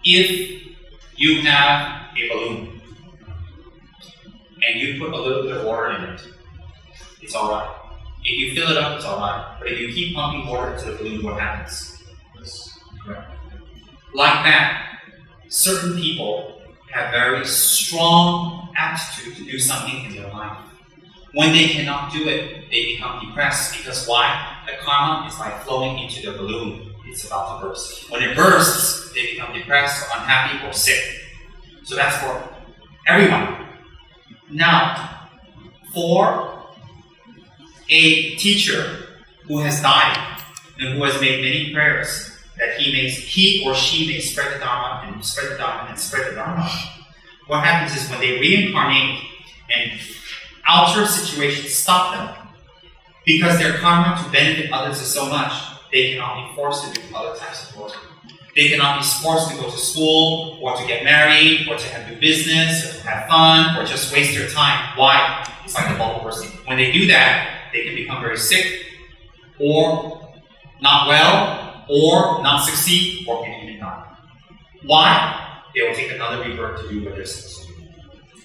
If you have a balloon and you put a little bit of water in it, it's alright. If you fill it up, it's alright. But if you keep pumping water into the balloon, what happens? Like that, certain people have very strong aptitude to do something in their life. When they cannot do it, they become depressed. Because why? The karma is like flowing into their balloon. It's about to burst. When it bursts, they become depressed, or unhappy, or sick. So that's for everyone. Now, for a teacher who has died and who has made many prayers that he or she may spread the Dharma and spread the Dharma and spread the Dharma, what happens is when they reincarnate and outer situations stop them, because their karma to benefit others is so much, they cannot be forced to do other types of work. They cannot be forced to go to school, or to get married, or to do business, or to have fun, or just waste their time. Why? It's like a bubble bursting. When they do that, they can become very sick, or not well, or not succeed, or can even die. Why? They will take another rebirth to do what they're supposed to do.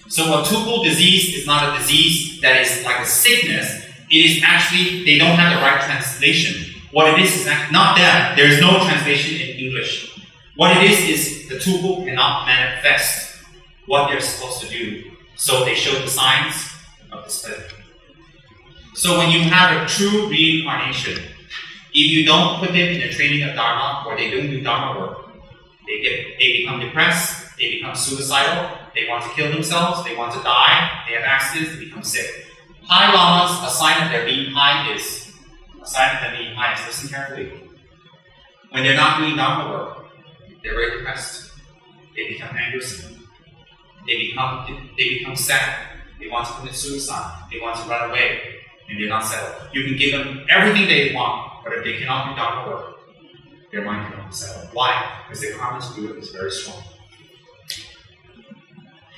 So a tupul disease is not a disease that is like a sickness. It is actually, they don't have the right translation. What it is not that. There is no translation in English. What it is the tupul cannot manifest what they're supposed to do. So they show the signs of despair. So when you have a true reincarnation, if you don't put them in the training of Dharma, or they don't do Dharma work, they become depressed, they become suicidal, they want to kill themselves, they want to die, they have accidents, they become sick. High Lamas, a sign of their being high is, listen carefully. When they're not doing Dharma work, they're very depressed. They become angry. They become sad. They want to commit suicide. They want to run away. And they're not settled. You can give them everything they want, but if they cannot do Dharma work, their mind cannot be settled. Why? Because the karma to do it is very strong.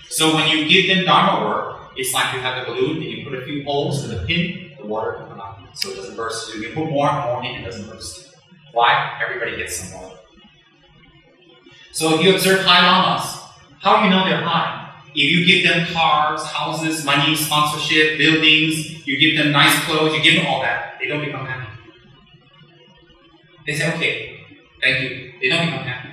So when you give them Dharma work, it's like you have the balloon and you put a few holes with a pin, the water will come out. So it doesn't burst. So you can put more and more in, it doesn't burst. Why? Everybody gets some water. So if you observe high lamas, how do you know they're high? If you give them cars, houses, money, sponsorship, buildings, you give them nice clothes, you give them all that, they don't become happy. They say, okay, thank you. They don't become happy.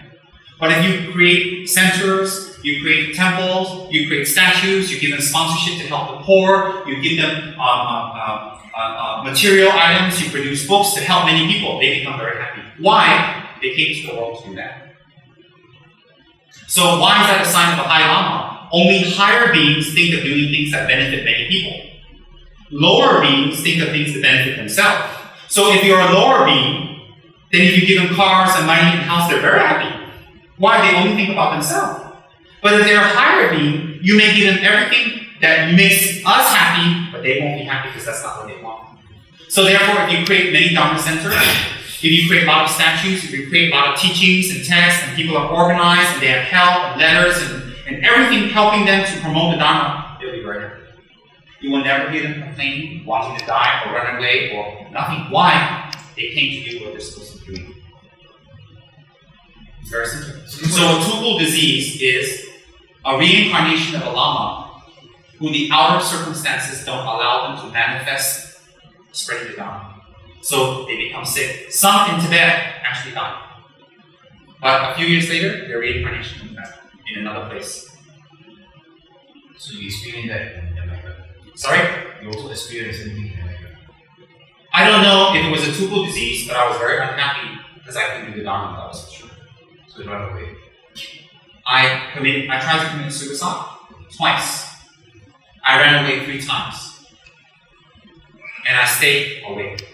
But if you create centers, you create temples, you create statues, you give them sponsorship to help the poor, you give them material items, you produce books to help many people, they become very happy. Why? They came to the world to do that. So why is that a sign of a high Lama? Only higher beings think of doing things that benefit many people. Lower beings think of things that benefit themselves. So if you're a lower being, then if you give them cars and money and house, they're very happy. Why? They only think about themselves. But if they're a higher being, you may give them everything that makes us happy, but they won't be happy because that's not what they want. So therefore, if you create many Dharma centers, if you create a lot of statues, if you create a lot of teachings and texts, and people are organized, and they have help and letters and everything helping them to promote the Dharma, they'll be very happy. You will never hear them complaining, wanting to die, or run away, or nothing. Why? They came to do what they're supposed to do. It's very simple. So a tupul disease is a reincarnation of a Lama who the outer circumstances don't allow them to manifest spreading the Dharma. So they become sick. Some in Tibet actually die. But a few years later, their reincarnation comes back in another place. So you experienced that in America? Sorry? You also experienced anything in America? I don't know if it was a tupul disease, but I was very unhappy because I couldn't do the Dharma, that was for sure. So you ran away? I tried to commit suicide twice. I ran away 3 times. And I stayed awake.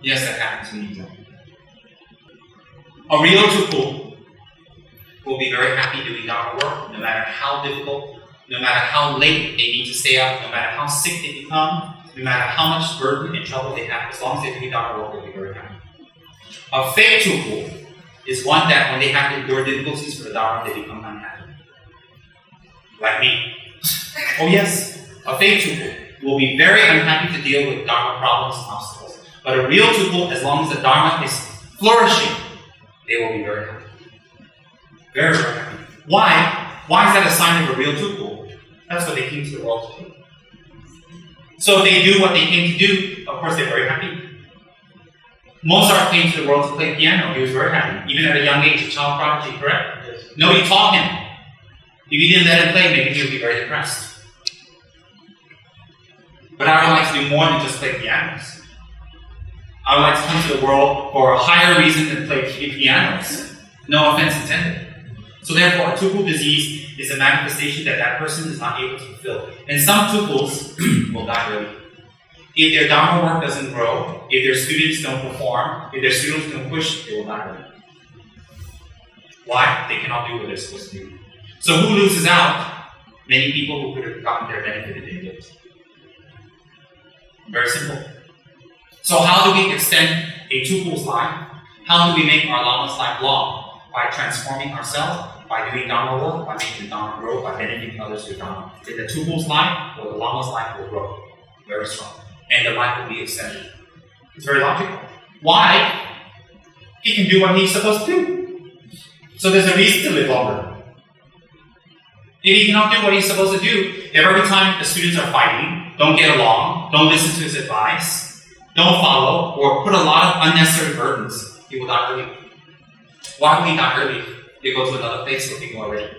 Yes, that happened to me. A real tupul will be very happy doing Dharma work, no matter how difficult, no matter how late they need to stay up, no matter how sick they become, no matter how much burden and trouble they have, as long as they do Dharma work, they'll be very happy. A fake tupul is one that when they have to endure difficulties for the Dharma, they become unhappy. Like me. Oh yes, a fake tupul will be very unhappy to deal with Dharma problems and obstacles. But a real tupul, as long as the Dharma is flourishing, they will be very happy. Very, very happy. Why? Why is that a sign of a real tupu? That's what they came to the world to do. So if they do what they came to do, of course they're very happy. Mozart came to the world to play piano. He was very happy. Even at a young age, a child prodigy, correct? Yes. Nobody taught him. If you didn't let him play, maybe he would be very depressed. But I would like to do more than just play pianos. I would like to come to the world for a higher reason than play pianos. No offense intended. So therefore, a tupu disease is a manifestation that that person is not able to fulfill. And some tupus will die early. If their Dharma work doesn't grow, if their students don't perform, if their students don't push, they will die early. Why? They cannot do what they're supposed to do. So who loses out? Many people who could have gotten their benefit if they did. Very simple. So how do we extend a tupu's life? How do we make our Lama's life long? By transforming ourselves, by doing Dharma work, by making the Dharma grow, by benefiting others with Dharma. Then the tupu's life or the Lama's life will grow very strong. And the life will be extended. It's very logical. Why? He can do what he's supposed to do. So there's a reason to live longer. If he cannot do what he's supposed to do, if every time the students are fighting, don't get along, don't listen to his advice, don't follow, or put a lot of unnecessary burdens, he will die early. Why will he die early? They go to another place where people are ready.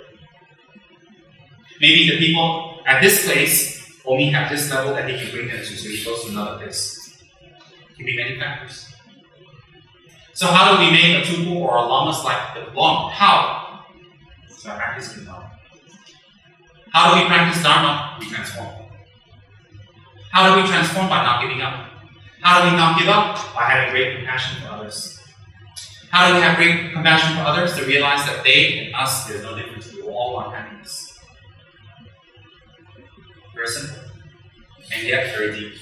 Maybe the people at this place only have this level that he can bring them to, so he goes to another place. It can be many factors. So how do we make a tupu or a Lama's life live long? How? So our practice in Dharma. How do we practice Dharma? We transform. How do we transform? By not giving up. How do we not give up? By having great compassion for others. How do we have great compassion for others? To realize that they and us, there's no difference. We all want happiness. Very simple. And yet very deep.